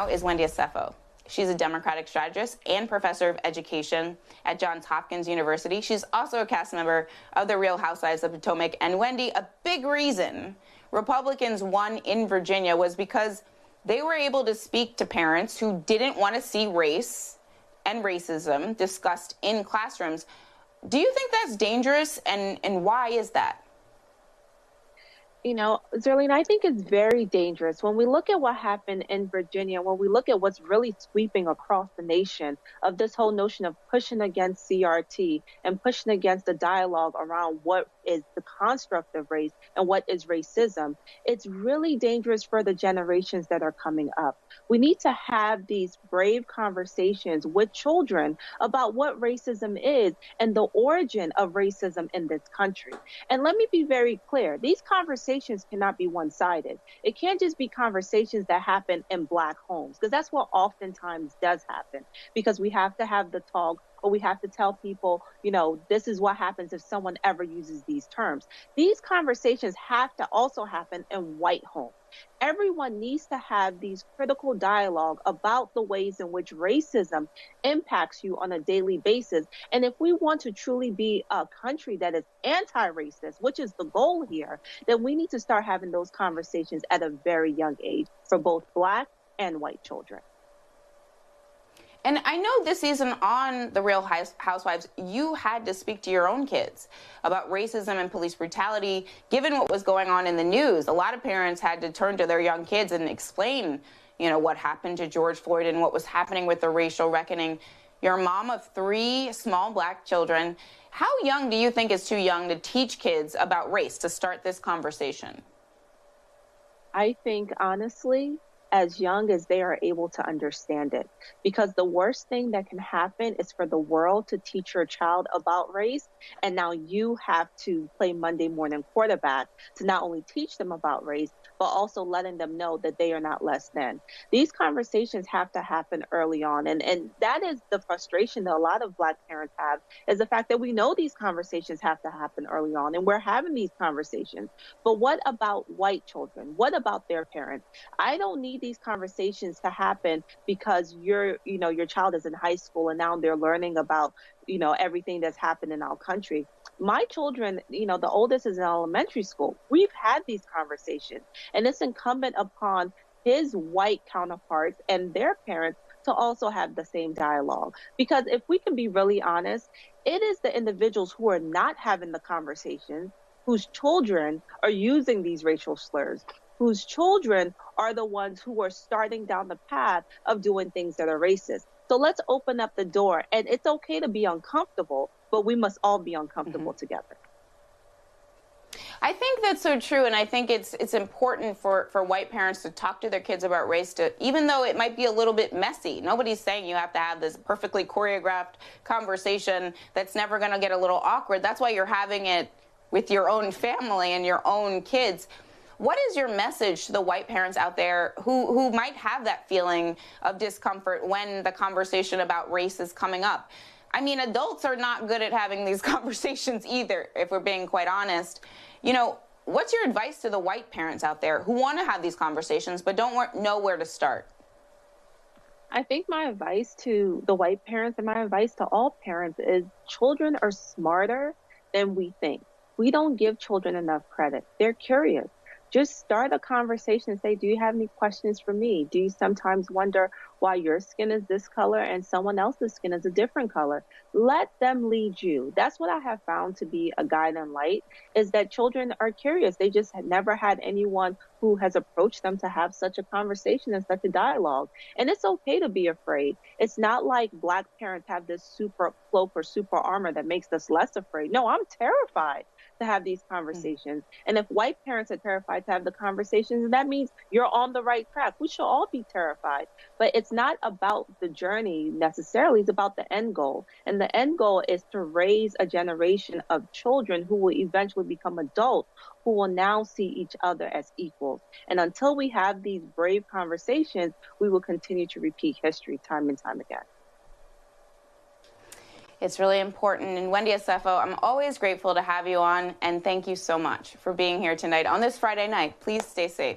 Is Wendy Osefo. She's a Democratic strategist and professor of education at Johns Hopkins University. She's also a cast member of The Real Housewives of Potomac. And Wendy, a big reason Republicans won in Virginia was because they were able to speak to parents who didn't want to see race and racism discussed in classrooms. Do you think that's dangerous, and why is that? You know, Zerlene, I think it's very dangerous. When we look at what happened in Virginia, when we look at what's really sweeping across the nation of this whole notion of pushing against CRT and pushing against the dialogue around what is the construct of race and what is racism, it's really dangerous for the generations that are coming up. We need to have these brave conversations with children about what racism is and the origin of racism in this country. And let me be very clear, these conversations cannot be one-sided. It can't just be conversations that happen in Black homes, because that's what oftentimes does happen, because we have to have the talk, or we have to tell people, you know, this is what happens if someone ever uses these terms. These conversations have to also happen in white homes. Everyone needs to have these critical dialogue about the ways in which racism impacts you on a daily basis. And if we want to truly be a country that is anti-racist, which is the goal here, then we need to start having those conversations at a very young age for both Black and white children. And I know this season on The Real Housewives, you had to speak to your own kids about racism and police brutality. Given what was going on in the news, a lot of parents had to turn to their young kids and explain, you know, what happened to George Floyd and what was happening with the racial reckoning. You're a mom of 3 small Black children. How young do you think is too young to teach kids about race, to start this conversation? I think, honestly, as young as they are able to understand it. Because the worst thing that can happen is for the world to teach your child about race, and now you have to play Monday morning quarterback to not only teach them about race, but also letting them know that they are not less than. These conversations have to happen early on. And that is the frustration that a lot of Black parents have, is the fact that we know these conversations have to happen early on, and we're having these conversations. But what about white children? What about their parents? I don't need these conversations to happen because your child is in high school and now they're learning about, everything that's happened in our country. My children, the oldest is in elementary school. We've had these conversations, and it's incumbent upon his white counterparts and their parents to also have the same dialogue. Because if we can be really honest, it is the individuals who are not having the conversations, whose children are using these racial slurs, whose children are the ones who are starting down the path of doing things that are racist. So let's open up the door. And it's okay to be uncomfortable, but we must all be uncomfortable together. I think that's so true, and I think it's important for white parents to talk to their kids about race, even though it might be a little bit messy. Nobody's saying you have to have this perfectly choreographed conversation that's never going to get a little awkward. That's why you're having it with your own family and your own kids. What is your message to the white parents out there who might have that feeling of discomfort when the conversation about race is coming up? I mean, adults are not good at having these conversations either, if we're being quite honest. What's your advice to the white parents out there who want to have these conversations but don't know where to start? I think my advice to the white parents and my advice to all parents is children are smarter than we think. We don't give children enough credit. They're curious. Just start a conversation and say, do you have any questions for me? Do you sometimes wonder why your skin is this color and someone else's skin is a different color? Let them lead you. That's what I have found to be a guiding light, is that children are curious. They just had never had anyone who has approached them to have such a conversation and such a dialogue. And it's okay to be afraid. It's not like Black parents have this super cloak or super armor that makes us less afraid. No, I'm terrified to have these conversations. And if white parents are terrified to have the conversations, that means you're on the right track. We should all be terrified. But it's not about the journey necessarily, it's about the end goal. And the end goal is to raise a generation of children who will eventually become adults, who will now see each other as equals. And until we have these brave conversations, we will continue to repeat history time and time again. It's really important. And Wendy Osefo, I'm always grateful to have you on, and thank you so much for being here tonight on this Friday night. Please stay safe.